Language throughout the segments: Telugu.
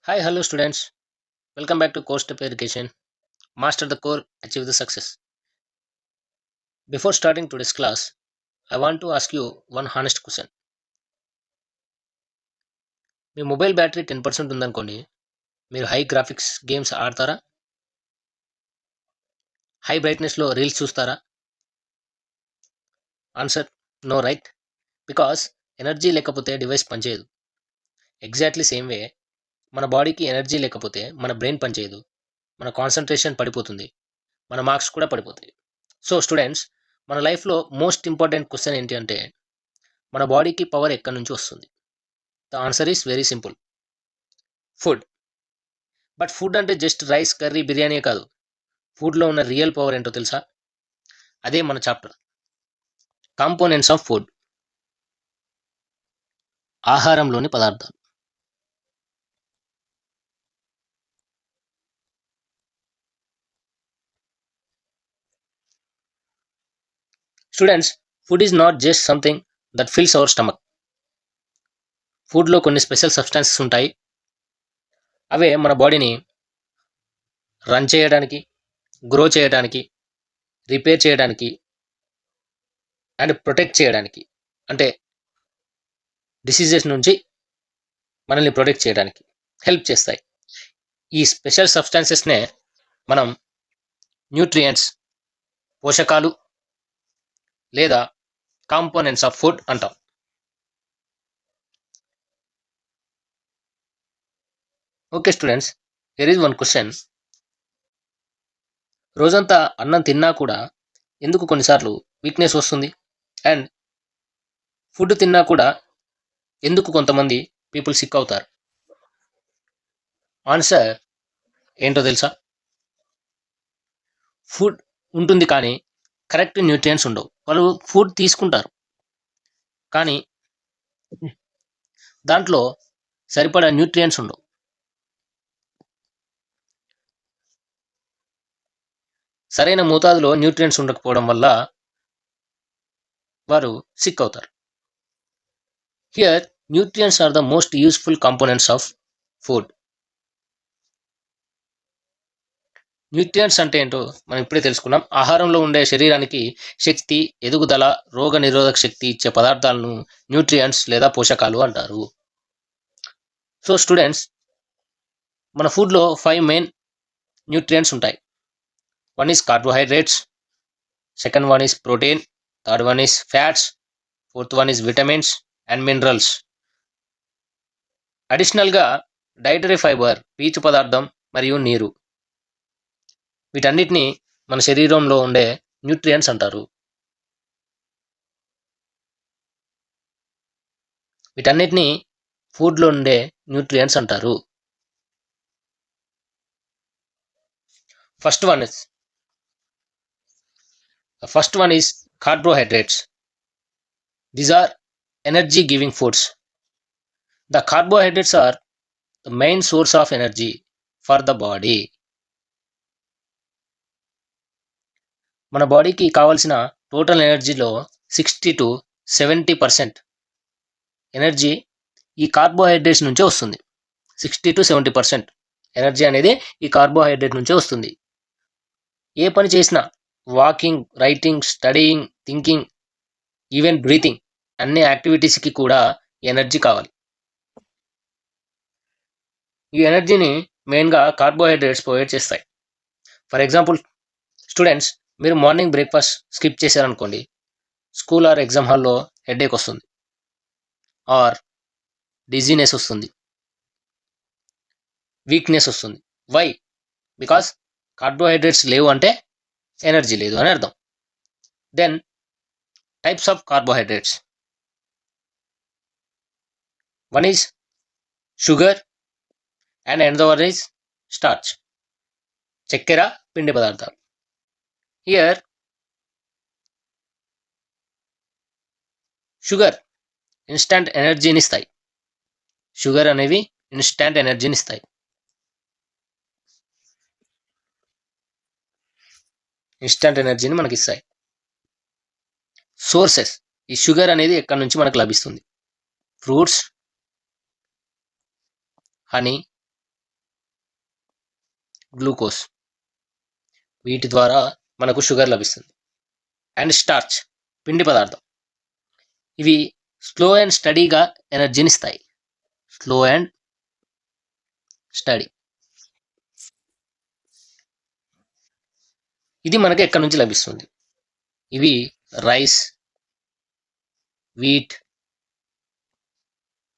Hi, hello students. Welcome back to Core Step Education. Master the core, achieve the success. Before starting today's class, I want to ask you one honest question. మీ మొబైల్ బ్యాటరీ 10% ఉందనుకోండి, మీరు హై గ్రాఫిక్స్ గేమ్స్ ఆడతారా? హై బ్రైట్నెస్లో రీల్స్ చూస్తారా? Answer no, right? Because energy లేకపోతే డివైస్ పనిచేయదు. ఎగ్జాక్ట్లీ సేమ్ వే మన బాడీకి ఎనర్జీ లేకపోతే మన బ్రెయిన్ పనిచేయదు, మన కాన్సన్ట్రేషన్ పడిపోతుంది, మన మార్క్స్ కూడా పడిపోతాయి. సో స్టూడెంట్స్, మన లైఫ్లో మోస్ట్ ఇంపార్టెంట్ క్వశ్చన్ ఏంటి అంటే, మన బాడీకి పవర్ ఎక్కడి నుంచి వస్తుంది? The answer is very simple, food. But food అంటే జస్ట్ రైస్, కర్రీ, బిర్యానీ కాదు. ఫుడ్లో ఉన్న రియల్ పవర్ ఏంటో తెలుసా? అదే మన చాప్టర్, కాంపోనెంట్స్ ఆఫ్ ఫుడ్. ఆహారంలోని పదార్థాలు. Students, food is not just something that fills our stomach. ఫుడ్లో కొన్ని స్పెషల్ సబ్స్టాన్సెస్ ఉంటాయి. అవే మన బాడీని రన్ చేయడానికి, గ్రో చేయడానికి, రిపేర్ చేయడానికి అండ్ ప్రొటెక్ట్ చేయడానికి, అంటే డిసీజెస్ నుంచి మనల్ని ప్రొటెక్ట్ చేయడానికి హెల్ప్ చేస్తాయి. ఈ స్పెషల్ సబ్స్టాన్సెస్నే మనం న్యూట్రియంట్స్, పోషకాలు లేదా కాంపోనెంట్స్ ఆఫ్ ఫుడ్ అంటాం. Okay students, here is one question. రోజంతా అన్నం తిన్నా కూడా ఎందుకు కొన్నిసార్లు వీక్నెస్ వస్తుంది? అండ్ ఫుడ్ తిన్నా కూడా ఎందుకు కొంతమంది పీపుల్ సిక్ అవుతారు? ఆన్సర్ ఏంటో తెలుసా? ఫుడ్ ఉంటుంది కానీ కరెక్ట్ న్యూట్రియంట్స్ ఉండవు. వాళ్ళు ఫుడ్ తీసుకుంటారు కానీ దాంట్లో సరిపడా న్యూట్రియంట్స్ ఉండవు. సరైన మోతాదులో న్యూట్రియంట్స్ ఉండకపోవడం వల్ల వారు సిక్ అవుతారు. Here nutrients are the most useful components of food. Nutrients అంటే ఏంటో మనం ఇప్పుడే తెలుసుకున్నాం. ఆహారంలో ఉండే శరీరానికి శక్తి, ఎదుగుదల, రోగ నిరోధక శక్తి ఇచ్చే పదార్థాలను న్యూట్రియంట్స్ లేదా పోషకాలు అంటారు. సో స్టూడెంట్స్, మన ఫుడ్లో 5 మెయిన్ న్యూట్రియంట్స్ ఉంటాయి. One is carbohydrates, second one is protein, third one is fats, fourth one is vitamins and minerals. అడిషనల్గా డైటరీ ఫైబర్, పీచు పదార్థం మరియు నీరు. వీటన్నిటిని మన శరీరంలో ఉండే న్యూట్రియంట్స్ అంటారు. వీటన్నిటిని ఫుడ్లో ఉండే న్యూట్రియంట్స్ అంటారు. First one is carbohydrates. These are energy giving foods. The carbohydrates are the main source of energy for the body. మన బాడీకి కావాల్సిన టోటల్ ఎనర్జీలో 60-70% ఎనర్జీ ఈ కార్బోహైడ్రేట్స్ నుంచే వస్తుంది. 60-70% ఎనర్జీ అనేది ఈ కార్బోహైడ్రేట్ నుంచే వస్తుంది. ఏ పని చేసినా, walking, writing, studying, thinking, even breathing, అన్ని యాక్టివిటీస్కి కూడా ఎనర్జీ కావాలి. ఈ ఎనర్జీని మెయిన్గా కార్బోహైడ్రేట్స్ ప్రొవైడ్ చేస్తాయి. ఫర్ ఎగ్జాంపుల్ స్టూడెంట్స్, మీరు మార్నింగ్ బ్రేక్ఫాస్ట్ స్కిప్ చేశారనుకోండి, స్కూల్ ఆర్ ఎగ్జామ్ హాల్లో హెడేక్ వస్తుంది, ఆర్ డిజీనెస్ వస్తుంది, వీక్నెస్ వస్తుంది. వై? బికాస్ కార్బోహైడ్రేట్స్ లేవు అంటే ఎనర్జీ లేదు అని అర్థం. Then types of carbohydrates. One is sugar and another one is starch. చక్కెర, పిండి పదార్థాలు. హియర్ షుగర్ ఇన్స్టంట్ ఎనర్జీని ఇస్తాయి. షుగర్ అనేవి ఇన్స్టంట్ ఎనర్జీని ఇస్తాయి. ఇన్స్టంట్ ఎనర్జీని మనకి ఇస్తాయి. సోర్సెస్, ఈ షుగర్ అనేది ఎక్కడి నుంచి మనకు లభిస్తుంది? Fruits, honey, glucose. వీటి ద్వారా మనకు షుగర్ లభిస్తుంది. అండ్ స్టార్చ్, పిండి పదార్థం. ఇవి స్లో అండ్ స్టడీగా ఎనర్జీని ఇస్తాయి. Slow and study. ఇది మనకి ఎక్కడి నుంచి లభిస్తుంది? ఇవి రైస్, వీట్,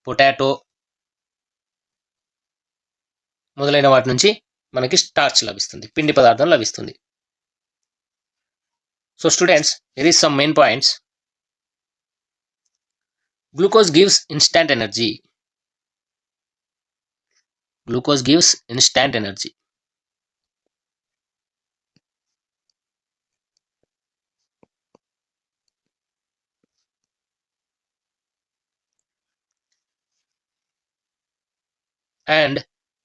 పొటాటో మొదలైన వాటి నుంచి మనకి స్టార్చ్ లభిస్తుంది, పిండి పదార్థం లభిస్తుంది. So students, here is some main points. Glucose gives instant energy. Glucose gives instant energy. And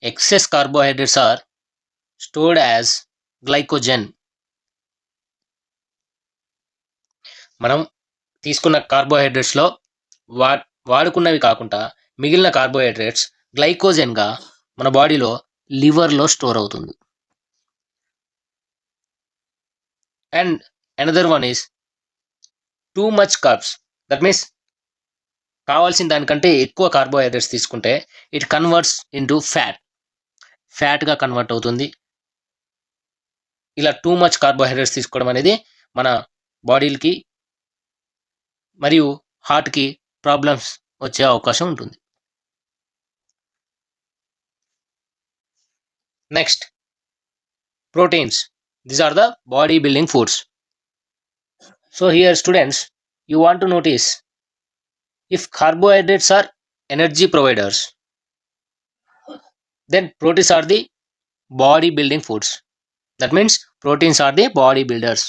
excess carbohydrates are stored as glycogen. మనం తీసుకున్న కార్బోహైడ్రేట్స్లో వాడుకున్నవి కాకుండా మిగిలిన కార్బోహైడ్రేట్స్ గ్లైకోజన్గా మన బాడీలో లివర్లో స్టోర్ అవుతుంది. And another one is too much carbs. That means కావాల్సిన దానికంటే ఎక్కువ కార్బోహైడ్రేట్స్ తీసుకుంటే ఇట్ కన్వర్ట్స్ ఇంటూ ఫ్యాట్గా కన్వర్ట్ అవుతుంది. ఇలా టూ మచ్ కార్బోహైడ్రేట్స్ తీసుకోవడం అనేది మన బాడీకి మరియు హార్ట్కి ప్రాబ్లమ్స్ వచ్చే అవకాశం ఉంటుంది. Next, proteins. These are the body building foods. So here students, you want to notice if carbohydrates are energy providers, then proteins are the body building foods. That means proteins are the body builders.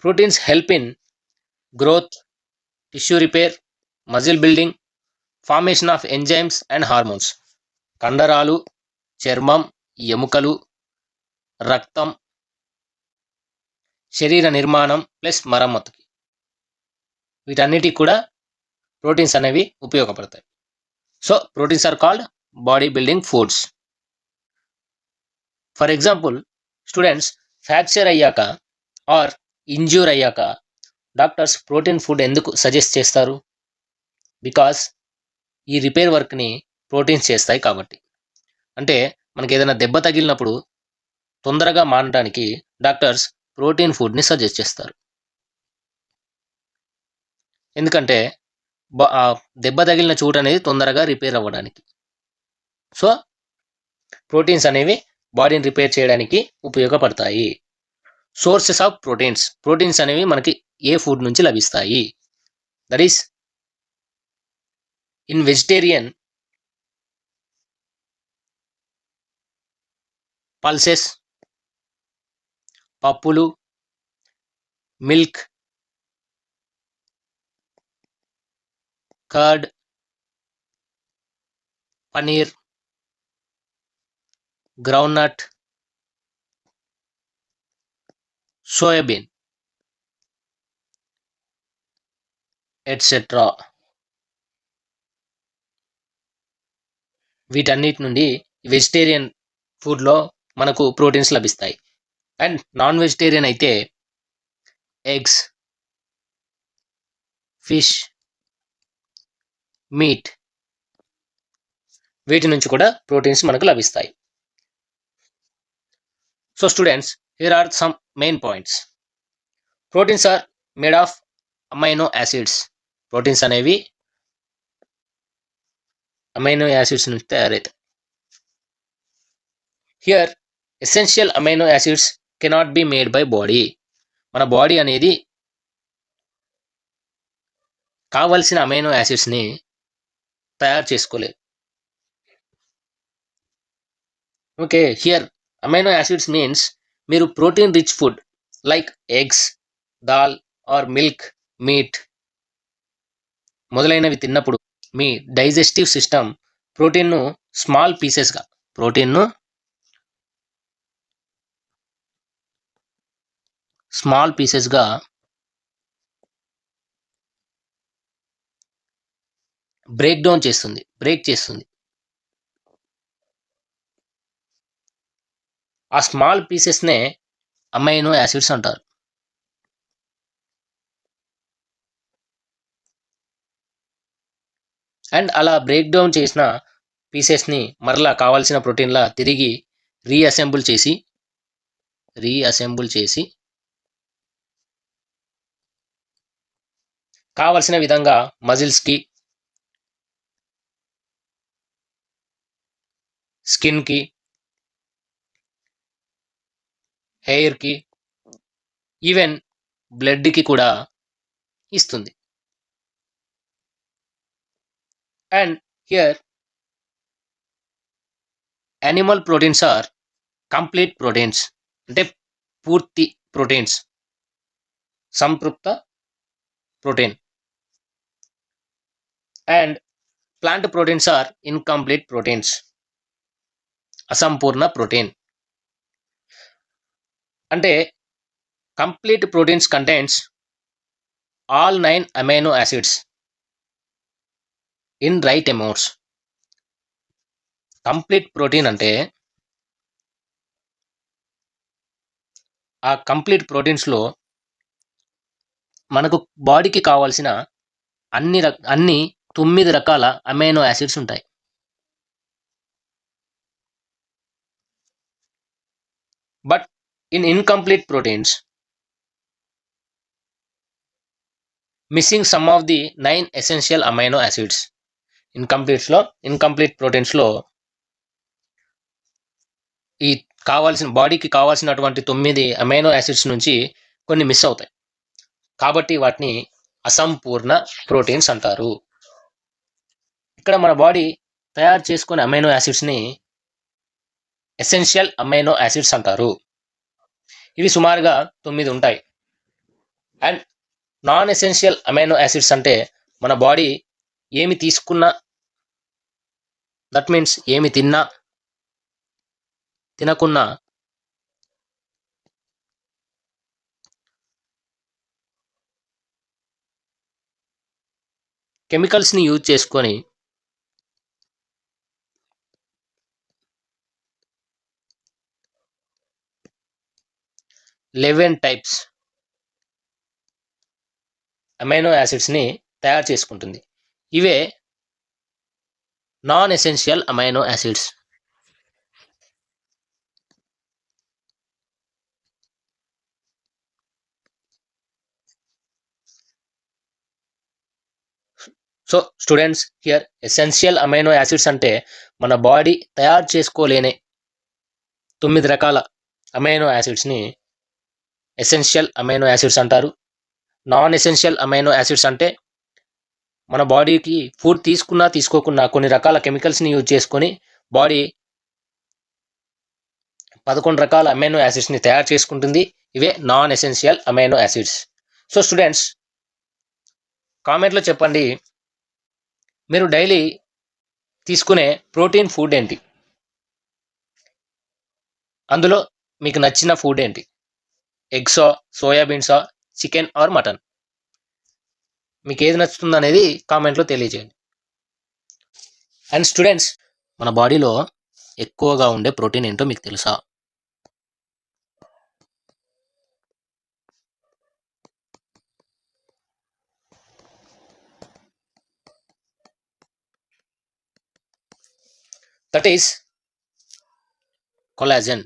Proteins help in growth, tissue repair, muscle building, formation of enzymes and hormones. కండరాలు, చర్మం, ఎముకలు, రక్తం, శరీర నిర్మాణం ప్లస్ మరమ్మతుకి, వీటన్నిటికి కూడా ప్రోటీన్స్ అనేవి ఉపయోగపడతాయి. So proteins are called body building foods. For example students, fracture అయ్యాక ఆర్ ఇంజ్యూర్ అయ్యాక డాక్టర్స్ ప్రోటీన్ ఫుడ్ ఎందుకు సజెస్ట్ చేస్తారు? బికాస్ ఈ రిపేర్ వర్క్ని ప్రోటీన్స్ చేస్తాయి కాబట్టి. అంటే మనకి ఏదైనా దెబ్బ తగిలినప్పుడు తొందరగా మానడానికి డాక్టర్స్ ప్రోటీన్ ఫుడ్ని సజెస్ట్ చేస్తారు. ఎందుకంటే దెబ్బ తగిలిన చోటు అనేది తొందరగా రిపేర్ అవ్వడానికి. సో ప్రోటీన్స్ అనేవి బాడీని రిపేర్ చేయడానికి ఉపయోగపడతాయి. సోర్సెస్ ఆఫ్ ప్రోటీన్స్ అనేవి మనకి ఏ ఫుడ్ నుంచి లభిస్తాయి? That is in vegetarian, pulses, పప్పులు, milk, curd, paneer, groundnut, soyabean etcetera. వీటన్నిటి నుండి వెజిటేరియన్ ఫుడ్లో మనకు ప్రోటీన్స్ లభిస్తాయి. అండ్ నాన్ వెజిటేరియన్ అయితే ఎగ్స్, ఫిష్, మీట్, వీటి నుంచి కూడా ప్రోటీన్స్ మనకు లభిస్తాయి. So students, here are some main points. Proteins are made of amino acids. Proteins అనేవి అమైనో యాసిడ్స్ నుంచి తయారవుతాయి. Here essential amino acids cannot be made by body. మన బాడీ అనేది కావలసిన అమైనో యాసిడ్స్ని తయారు చేసుకోలేదు. Okay, here amino acids means మీరు protein rich food like eggs, dal or milk, meat మొదలైనవి తిన్నప్పుడు మీ డైజెస్టివ్ సిస్టమ్ ప్రోటీన్ను స్మాల్ పీసెస్గా బ్రేక్ చేస్తుంది. ఆ స్మాల్ పీసెస్నే అమైనో యాసిడ్స్ అంటారు. అండ్ అలా బ్రేక్ డౌన్ చేసిన పీసెస్ని మరలా కావాల్సిన ప్రోటీన్లా తిరిగి రీఅసెంబుల్ చేసి కావలసిన విధంగా మజిల్స్కి, స్కిన్కి, హెయిర్కి, ఈవెన్ బ్లడ్కి కూడా ఇస్తుంది. And here animal proteins are complete proteins, అంటే పూర్తి ప్రోటీన్స్, సంతృప్త protein. And plant proteins are incomplete proteins, అసంపూర్ణ ప్రోటీన్. అంటే complete proteins contains all 9 amino acids in right amounts. Complete protein అంటే ఆ కంప్లీట్ ప్రోటీన్స్లో మనకు బాడీకి కావాల్సిన అన్ని 9 రకాల అమైనో యాసిడ్స్ ఉంటాయి. But in incomplete proteins missing some of the 9 essential amino acids. Incomplete ప్రోటీన్స్లో ఈ బాడీకి కావాల్సినటువంటి 9 అమైనో యాసిడ్స్ నుంచి కొన్ని మిస్ అవుతాయి. కాబట్టి వాటిని అసంపూర్ణ ప్రోటీన్స్ అంటారు. ఇక్కడ మన బాడీ తయారు చేసుకునే అమైనో యాసిడ్స్ని ఎసెన్షియల్ అమైనో యాసిడ్స్ అంటారు. ఇవి సుమారుగా 9 ఉంటాయి. And non essential amino acids అంటే మన బాడీ ఏమి తీసుకున్నా, దట్ మీన్స్ ఏమి తిన్నా తినకున్నా కెమికల్స్ని యూజ్ చేసుకొని 11 టైప్స్ అమైనో యాసిడ్స్ని తయారు చేసుకుంటుంది. ఇవే non essential amino acids. So students, here essential amino acids అంటే మన బాడీ తయారు చేసుకోలేని 9 రకాల అమైనో యాసిడ్స్ని ఎసెన్షియల్ అమైనో యాసిడ్స్ అంటారు. నాన్ ఎసెన్షియల్ అమైనో యాసిడ్స్ అంటే మన బాడీకి ఫుడ్ తీసుకున్నా తీసుకోకున్నా కొన్ని రకాల కెమికల్స్ని యూజ్ చేసుకొని బాడీ 11 రకాల అమైనో యాసిడ్స్ని తయారు చేసుకుంటుంది. ఇవే non essential amino acids. So students, కామెంట్లో చెప్పండి, మీరు డైలీ తీసుకునే ప్రోటీన్ ఫుడ్ ఏంటి? అందులో మీకు నచ్చిన ఫుడ్ ఏంటి? ఎగ్సా, సోయాబీన్సా, చికెన్ ఆర్ మటన్? మీకు ఏది నచ్చుతుంది అనేది కామెంట్లో తెలియజేయండి. అండ్ స్టూడెంట్స్, మన బాడీలో ఎక్కువగా ఉండే ప్రోటీన్ ఏంటో మీకు తెలుసా? That is collagen.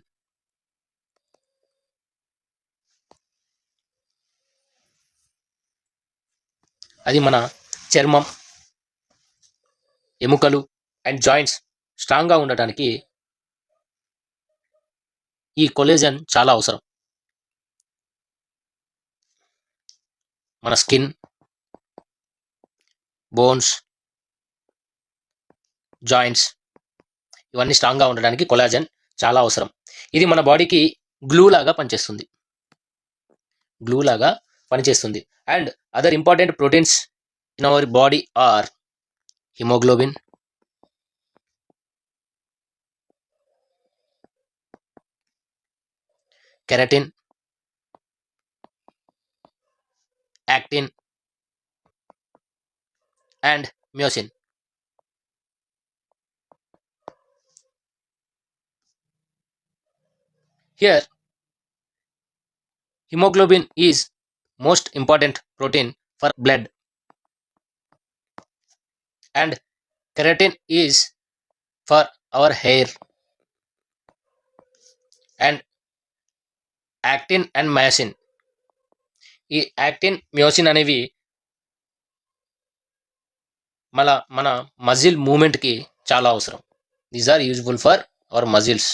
అది మన చర్మం, ఎముకలు అండ్ జాయింట్స్ స్ట్రాంగ్గా ఉండటానికి ఈ కొలాజన్ చాలా అవసరం. మన స్కిన్, బోన్స్, జాయింట్స్ ఇవన్నీ స్ట్రాంగ్గా ఉండడానికి కొలాజన్ చాలా అవసరం. ఇది మన బాడీకి గ్లూ లాగా పనిచేస్తుంది. And other important proteins in our body are haemoglobin, keratin, actin and myosin. Here, hemoglobin is most important protein for blood, and keratin is for our hair, and actin and myosin. ఈ యాక్టిన్ మ్యోసిన్ అనేవి మన మజిల్ మూమెంట్కి చాలా అవసరం. These are useful for our muscles.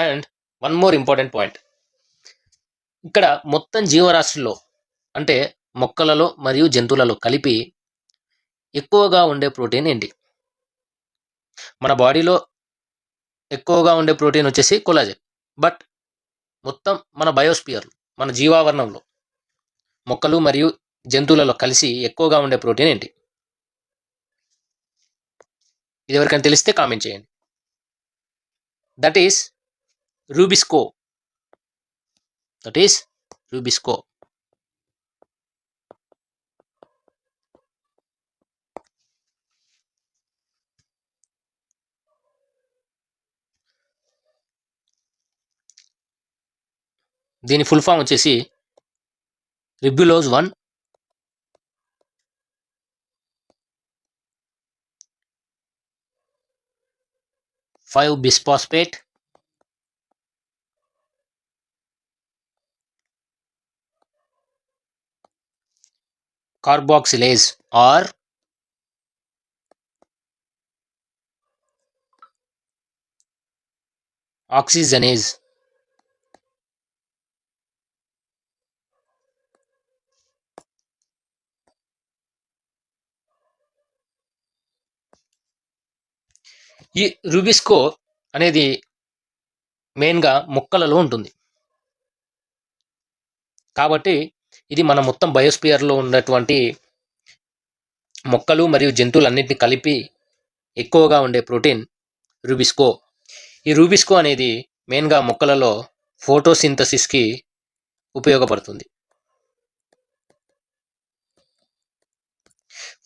And one more important point, ఇక్కడ మొత్తం జీవరాశుల్లో అంటే మొక్కలలో మరియు జంతువులలో కలిపి ఎక్కువగా ఉండే ప్రోటీన్ ఏంటి? మన బాడీలో ఎక్కువగా ఉండే ప్రోటీన్ వచ్చేసి కొలాజెన్. బట్ మొత్తం మన బయోస్పియర్, మన జీవావరణంలో మొక్కలు మరియు జంతువులలో కలిసి ఎక్కువగా ఉండే ప్రోటీన్ ఏంటి? ఇది ఎవరికైనా తెలిస్తే కామెంట్ చేయండి. That is RuBisCO. దీని ఫుల్ ఫామ్ వచ్చేసి రిబ్యులోజ్ 1 5-bisphosphate carboxylase or oxygenase. ఈ రూబిస్కో అనేది మెయిన్గా మొక్కలలో ఉంటుంది. కాబట్టి ఇది మన మొత్తం బయోస్పియర్లో ఉన్నటువంటి మొక్కలు మరియు జంతువులన్నింటినీ కలిపి ఎక్కువగా ఉండే ప్రోటీన్ రూబిస్కో. ఈ రూబిస్కో అనేది మెయిన్గా మొక్కలలో ఫోటోసింథసిస్కి ఉపయోగపడుతుంది.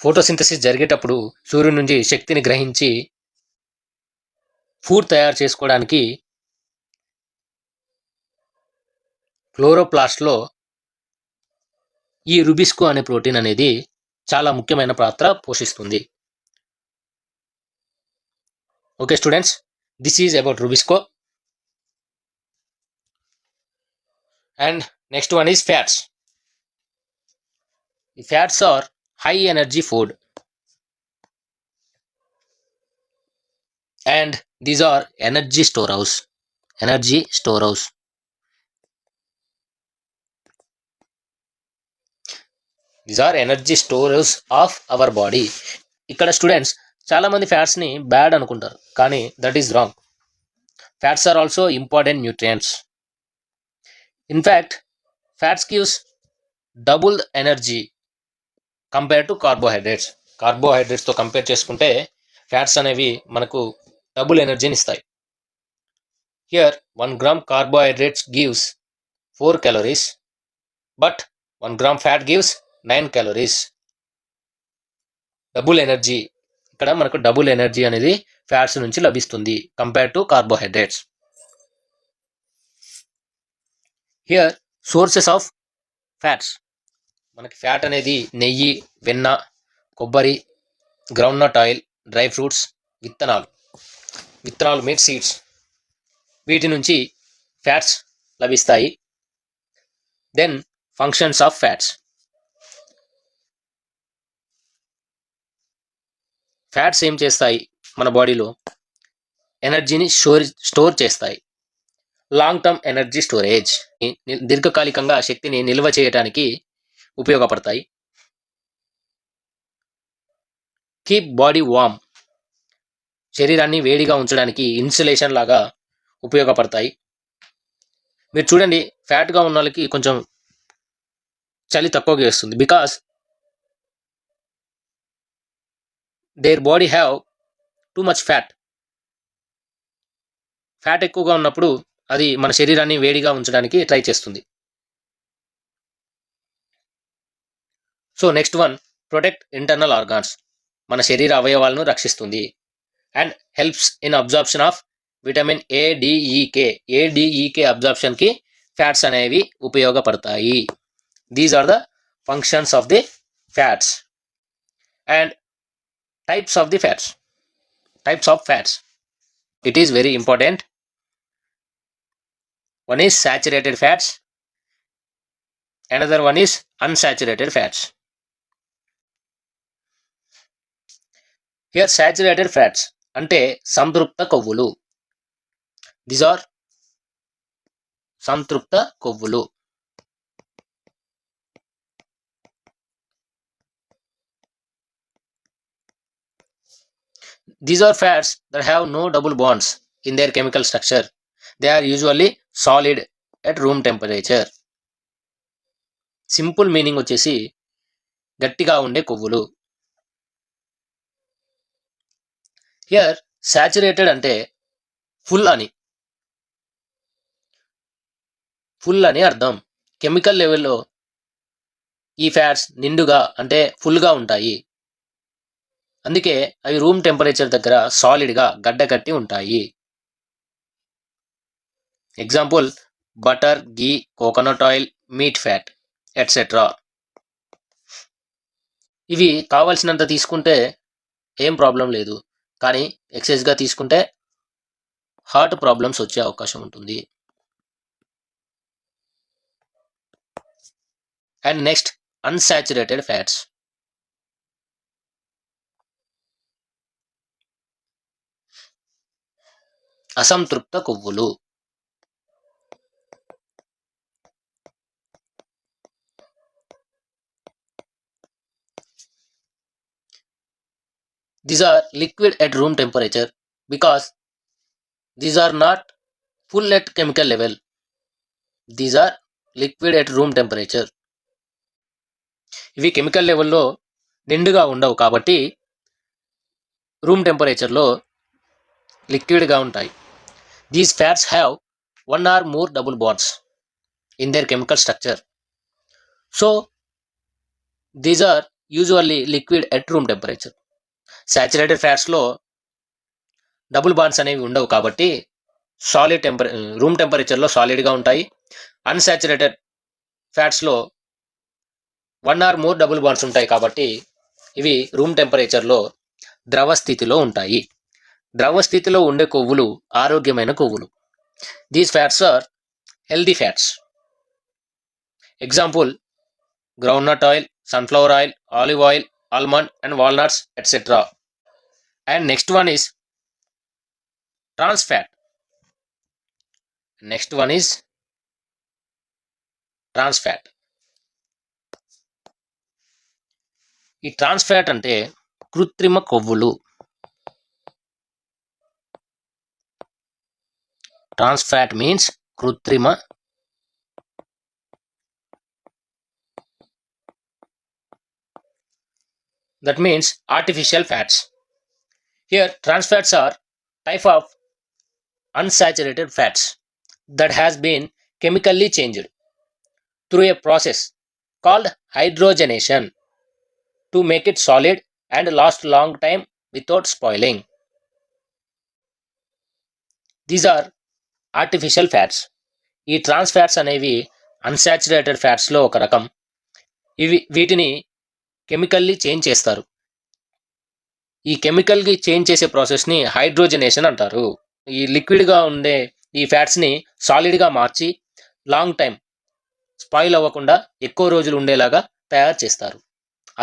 ఫోటోసింథసిస్ జరిగేటప్పుడు సూర్యుడి నుంచి శక్తిని గ్రహించి ఫుడ్ తయారు చేసుకోవడానికి క్లోరోప్లాస్ట్లో ఈ రూబిస్కో అనే ప్రోటీన్ అనేది చాలా ముఖ్యమైన పాత్ర పోషిస్తుంది. Okay students, this is about RuBisCO. And next one is fats. The fats are high energy food, and these are energy storehouse. These are energy storehouse of our body. ఇక్కడ స్టూడెంట్స్ చాలా మంది ఫ్యాట్స్ ని బ్యాడ్ అనుకుంటారు, కానీ that is wrong. Fats are also important nutrients. In fact fats gives double energy compare to carbohydrates. కార్బోహైడ్రేట్స్తో కంపేర్ చేసుకుంటే ఫ్యాట్స్ అనేవి మనకు డబుల్ ఎనర్జీని ఇస్తాయి. Here 1 gram carbohydrates gives 4 calories, but 1 gram fat gives 9 calories. Double energy, ఇక్కడ మనకు డబుల్ ఎనర్జీ అనేది ఫ్యాట్స్ నుంచి లభిస్తుంది compare to carbohydrates. Here sources of fats. మనకి ఫ్యాట్ అనేది నెయ్యి, వెన్న, కొబ్బరి, గ్రౌండ్నట్ ఆయిల్, డ్రై ఫ్రూట్స్, విత్తనాలు మీట్ సీడ్స్, వీటి నుంచి ఫ్యాట్స్ లభిస్తాయి. Then functions of fats. Fats ఏం చేస్తాయి? మన బాడీలో ఎనర్జీని స్టోర్ చేస్తాయి. లాంగ్ టర్మ్ ఎనర్జీ స్టోరేజ్, దీర్ఘకాలికంగా శక్తిని నిల్వ చేయడానికి ఉపయోగపడతాయి. కీప్ బాడీ వార్మ్, శరీరాన్ని వేడిగా ఉంచడానికి ఇన్సులేషన్ లాగా ఉపయోగపడతాయి. మీరు చూడండి, ఫ్యాట్గా ఉన్న వాళ్ళకి కొంచెం చలి తక్కువగా వేస్తుంది, because their body have too much fat. Fat ఎక్కువగా ఉన్నప్పుడు అది మన శరీరాన్ని వేడిగా ఉంచడానికి ట్రై చేస్తుంది. So next one, protect internal organs. మన శరీర అవయవాలను రక్షిస్తుంది. And helps in absorption of vitamin A D E K అబ్జార్ప్షన్కి ఫ్యాట్స్ అనేవి ఉపయోగపడతాయి. These are the functions of the fats and types of fats. It is very important. One is saturated fats, another one is unsaturated fats. Here saturated fats ante సంతృప్త కొవ్వులు. These are సంతృప్త కొవ్వులు. These are fats that have no double bonds in their chemical structure. They are usually solid at room temperature. Simple meaning వచ్చేసి గట్టిగా ఉండే కొవ్వులు. హియర్ సాచురేటెడ్ అంటే ఫుల్ అని అర్థం. కెమికల్ లెవెల్లో ఈ ఫ్యాట్స్ నిండుగా అంటే ఫుల్గా ఉంటాయి. అందుకే అవి రూమ్ టెంపరేచర్ దగ్గర సాలిడ్గా గడ్డకట్టి ఉంటాయి. Example butter, ghee, coconut oil, meat fat etcetera. ఇవి కావాల్సినంత తీసుకుంటే ఏం ప్రాబ్లం లేదు, కానీ ఎక్సెస్గా తీసుకుంటే హార్ట్ ప్రాబ్లమ్స్ వచ్చే అవకాశం ఉంటుంది. And next unsaturated fats. అసంతృప్త కొవ్వులు. These are liquid at room temperature because these are not full at chemical level. These are liquid at room temperature. ఇవి కెమికల్ లెవెల్లో నిండుగా ఉండవు కాబట్టి రూమ్ టెంపరేచర్లో లిక్విడ్గా ఉంటాయి. These fats have 1 or more double bonds in their chemical structure. So these are usually liquid at room temperature. Saturated ఫ్యాట్స్లో డబుల్ బాండ్స్ అనేవి ఉండవు కాబట్టి రూమ్ టెంపరేచర్లో సాలిడ్గా ఉంటాయి. అన్సాచురేటెడ్ ఫ్యాట్స్లో 1 or more డబుల్ బాండ్స్ ఉంటాయి కాబట్టి ఇవి రూమ్ టెంపరేచర్లో ద్రవ స్థితిలో ఉంటాయి. ద్రవ స్థితిలో ఉండే కొవ్వులు ఆరోగ్యమైన కొవ్వులు. These fats are healthy fats. Example groundnut oil, sunflower oil, olive oil, almond and walnuts, etc. And next one is trans fat. ఈ ట్రాన్స్ ఫ్యాట్ అంటే కృత్రిమ కొవ్వులు. ట్రాన్స్ ఫ్యాట్ మీన్స్ కృత్రిమ. That means artificial fats. Here trans fats are type of unsaturated fats that has been chemically changed through a process called hydrogenation to make it solid and last long time without spoiling. These are artificial fats. ఈ ట్రాన్స్ ఫ్యాట్స్ అనేవి అన్సాచురేటెడ్ ఫ్యాట్స్లో ఒక రకం. వీటిని కెమికల్లీ చేంజ్ చేస్తారు. ఈ కెమికల్కి చేంజ్ చేసే ప్రాసెస్ని హైడ్రోజనేషన్ అంటారు. ఈ లిక్విడ్గా ఉండే ఈ ఫ్యాట్స్ని సాలిడ్గా మార్చి లాంగ్ టైం స్పాయిల్ అవ్వకుండా ఎక్కువ రోజులు ఉండేలాగా తయారు చేస్తారు.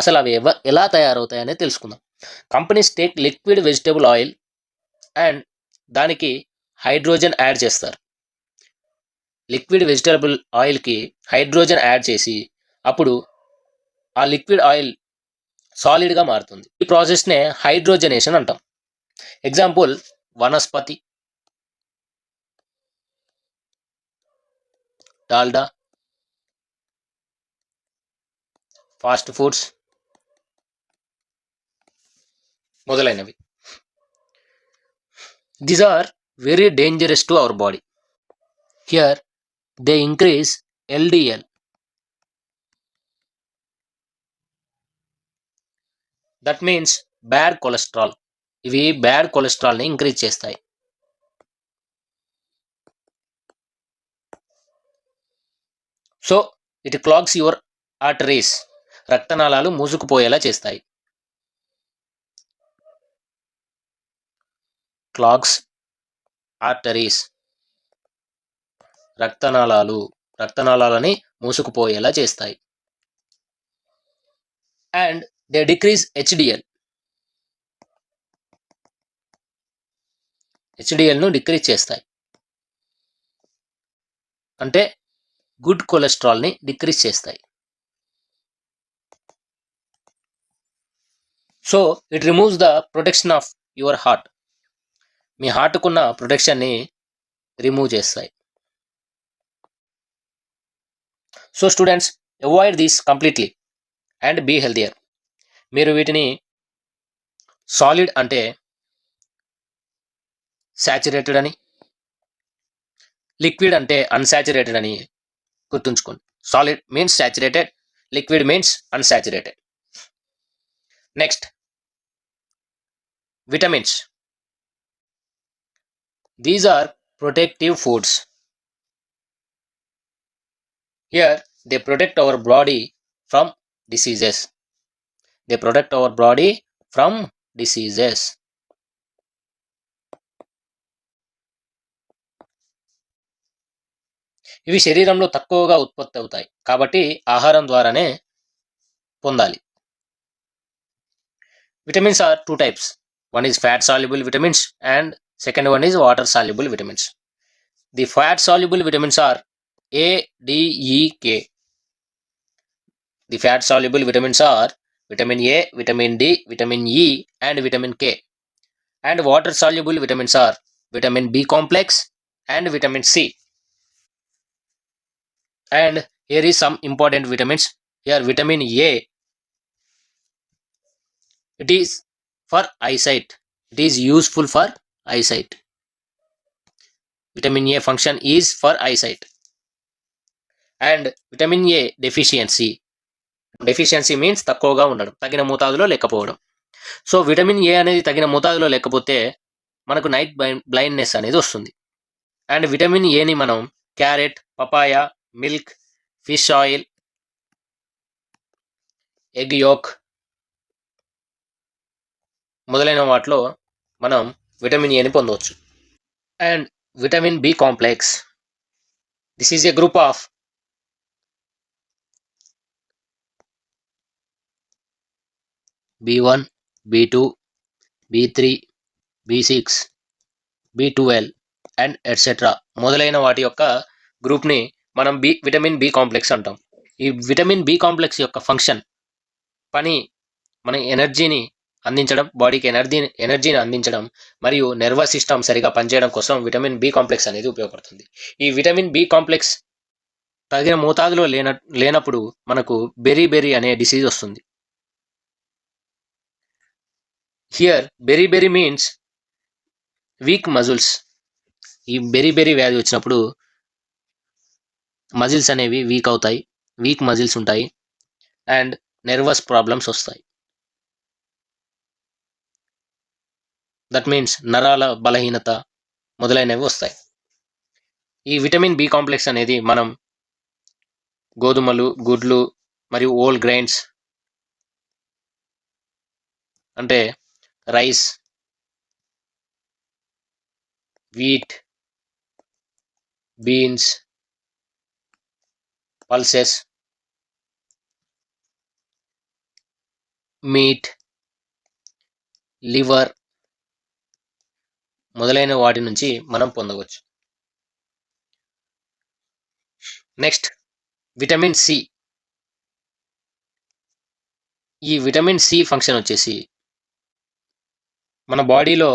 అసలు అవి ఎలా తయారవుతాయనే తెలుసుకుందాం. Companies take liquid vegetable oil and దానికి హైడ్రోజన్ యాడ్ చేస్తారు. లిక్విడ్ వెజిటబుల్ ఆయిల్కి హైడ్రోజన్ యాడ్ చేసి అప్పుడు ఆ లిక్విడ్ ఆయిల్ సాలిడ్గా మారుతుంది. ఈ ప్రాసెస్నే హైడ్రోజనేషన్ అంటాం. ఎగ్జాంపుల్ వనస్పతి, డాల్డా, ఫాస్ట్ ఫుడ్స్ మొదలైనవి. These are very dangerous to our body. Here they increase LDL. That means bad cholesterol. ఇవి బ్యాడ్ కొలెస్ట్రాల్ని ఇంక్రీజ్ చేస్తాయి. So it clogs your arteries, రక్తనాళాలు మూసుకుపోయేలా చేస్తాయి. క్లాగ్స్ ఆర్టరీస్, రక్తనాళాలని మూసుకుపోయేలా చేస్తాయి. అండ్ దే డిక్రీజ్ హెచ్డిఎల్, హెచ్డిఎల్ను డిక్రీజ్ చేస్తాయి. అంటే గుడ్ కొలెస్ట్రాల్ని డిక్రీజ్ చేస్తాయి. So it removes the protection of your heart, మీ హార్ట్కున్న ప్రొటెక్షన్ని రిమూవ్ చేస్తాయి. So students, avoid this completely and be healthier. మీరు వీటిని సాలిడ్ అంటే శాచురేటెడ్ అని, లిక్విడ్ అంటే అన్సాచురేటెడ్ అని గుర్తుంచుకోండి. Solid means saturated, liquid means unsaturated. Next, vitamins. These are protective foods. Here they protect our body from diseases. They protect our body from diseases. ఇవి శరీరంలో తక్కువగా ఉత్పత్తి అవుతాయి కాబట్టి ఆహారం ద్వారానే పొందాలి. Vitamins are two types. One is fat soluble vitamins and second one is water soluble vitamins. The fat soluble vitamins are A, D, E, K. The fat soluble vitamins are vitamin A, vitamin D, vitamin E and vitamin K. And water soluble vitamins are vitamin B complex and vitamin C. And here is some important vitamins. Here vitamin A, it is for eyesight. It is useful for eyesight. Vitamin A function is for eyesight. And vitamin A deficiency. Deficiency means తక్కువగా ఉండడం, తగిన మోతాదులో లేకపోవడం. సో విటమిన్ ఏ అనేది తగిన మోతాదులో లేకపోతే మనకు నైట్ బ్లైండ్నెస్ అనేది వస్తుంది. అండ్ విటమిన్ ఏని మనం carrot, papaya, milk, fish oil, egg yolk మొదలైన వాటిలో మనం విటమిన్ ఏని పొందవచ్చు. And vitamin B complex, this is a group of B1, B2, B3, B6, B12 and etcetera మొదలైన వాటి యొక్క గ్రూప్ని మనం విటమిన్ బి కాంప్లెక్స్ అంటాం. ఈ విటమిన్ బి కాంప్లెక్స్ యొక్క ఫంక్షన్, పని మన ఎనర్జీని అందించడం, బాడీకి ఎనర్జీని అందించడం మరియు నర్వస్ సిస్టమ్ సరిగా పనిచేయడం కోసం విటమిన్ బి కాంప్లెక్స్ అనేది ఉపయోగపడుతుంది. ఈ విటమిన్ బి కాంప్లెక్స్ తగిన మోతాదులో లేనప్పుడు మనకు బెరీ అనే డిసీజ్ వస్తుంది. Here berry means week muscles. ఈ బెరీ వ్యాధి వచ్చినప్పుడు మజిల్స్ అనేవి వీక్ అవుతాయి, వీక్ మజిల్స్ ఉంటాయి అండ్ నర్వస్ ప్రాబ్లమ్స్ వస్తాయి. దట్ మీన్స్ నరాల బలహీనత మొదలైనవి వస్తాయి. ఈ విటమిన్ బి కాంప్లెక్స్ అనేది మనం గోధుమలు, గుడ్లు మరియు హోల్ గ్రెయిన్స్ అంటే rice, wheat, beans, pulses, meat, liver మొదలైన వాటి నుంచి మనం పొందవచ్చు. Next, vitamin C. ఈ విటమిన్ సి ఫంక్షన్ వచ్చేసి మన బాడీలో